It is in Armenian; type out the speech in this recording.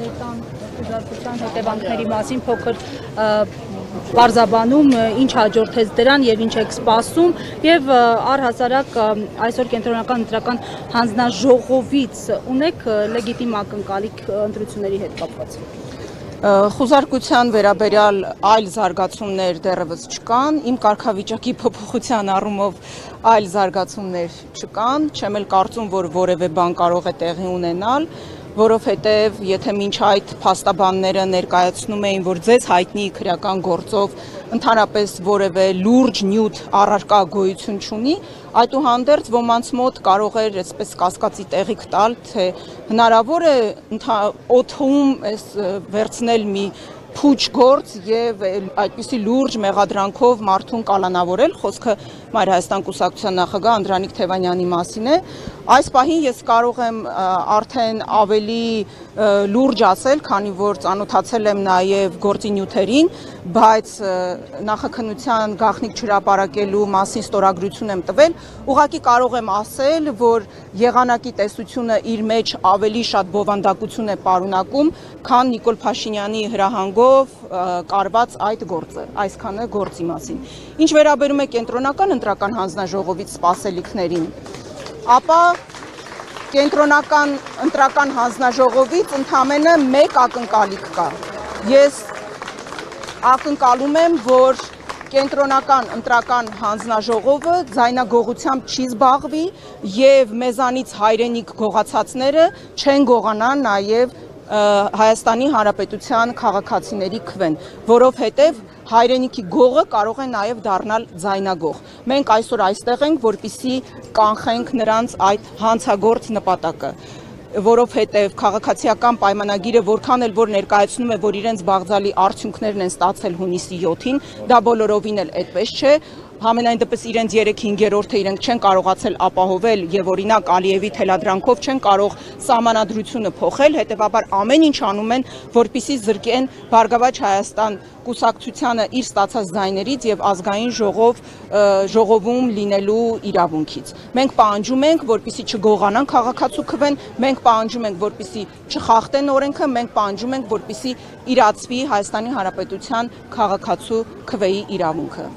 Հայաստան խոզարկության հետևանքների մասին փոքր բարձաբանում ինչ հաջորդեց դրան եւ ինչ եք սպասում եւ առհասարակ այսօր կենտրոնական ընտրական հանձնաժողովից ունեք լեգիտիմ ակնկալիք ընտրությունների հետ կապված։ Խոզարկության վերաբերյալ այլ զարգացումներ դեռևս չկան, իմ կարգավիճակի փոփոխության առումով այլ զարգացումներ չկան, չեմ էլ կարծում, որ որևէ բան կարող է տեղի ունենալ, որովհետև եթե մինչ այդ փաստաբանները ներկայացնում էին, որ ձեզ հայտնի քրեական գործով ընդհանրապես որևէ լուրջ նյութ առարկա գոյություն չունի, այդուհանդերձ ոմանց մոտ կարող էր այսպես կասկածի տեղիք տալ, թե հնարավոր է օդում վերցնել մի փուչ գործ եւ այդպիսի լուրջ մեղադրանքով մարդուն կալանավորել, խոսքը Մայր Հայաստան կուսակցության նախագահ Անդրանիկ Թևանյանի մասին է։ Այս պահին ես կարող եմ արդեն ավելի լուրջ ասել, քանի որ ծանոթացել եմ նաև գործի նյութերին, բայց նախաքննության գաղտնիք չհրապարակելու մասին ստորագրություն եմ տվել, ուղղակի կարող եմ ասել, որ եղանակի տեսությունը իր մեջ ավելի շատ բովանդակություն է պարունակում, քան Նիկոլ Փաշինյանի հրահանգով կարված այդ գործը, այսքանը գործի մասին։ Ինչ վերաբերում է կենտրոնական ընտրական հանձնաժողովից սպասելիքներին, ապա կենտրոնական ընտրական հանձնաժողովից ընդամենը մեկ ակնկալիք կա։ Ես ակնկալում եմ, որ կենտրոնական ընտրական հանձնաժողովը ձայնագողությամբ չի զբաղվի եւ մեզանից հայրենիք գողացածները չեն գողանա նաեւ Հայաստանի Հանրապետության քաղաքացիների քվեն, որովհետև հայրենիքի գողը կարող է նաև դառնալ ձայնագող։ Մենք այսօր այստեղ ենք, որպեսզի կանխենք նրանց այդ հանցագործ նպատակը, որովհետև քաղաքացիական պայմանագիրը որքան էլ որ ներկայացնում է, որ իրենց բաղձալի արդյունքներն են ստացել հունիսի 7-ին, դա բոլորովին էլ այդպես չէ։ Համենայն դեպս իրենց 3/5-րդը իրենք չեն կարողացել ապահովել եւ օրինակ Ալիևի թելադրանքով չեն կարող սահմանադրությունը փոխել, հետեւաբար ամեն ինչ անում են, որպեսզի զրկեն Բարգավաճ Հայաստան կուսակցությանը իր ստացած ձայներից եւ ազգային ժողովում լինելու իրավունքից։ Մենք պահանջում ենք, որպեսզի չգողանան քաղաքացու քվեն, մենք պահանջում ենք, որպեսզի չխախտեն օրենքը, մենք պահանջում ենք, որպեսզի իրացվի Հայաստանի Հանրապետության քաղաքացու քվեի իրավունքը։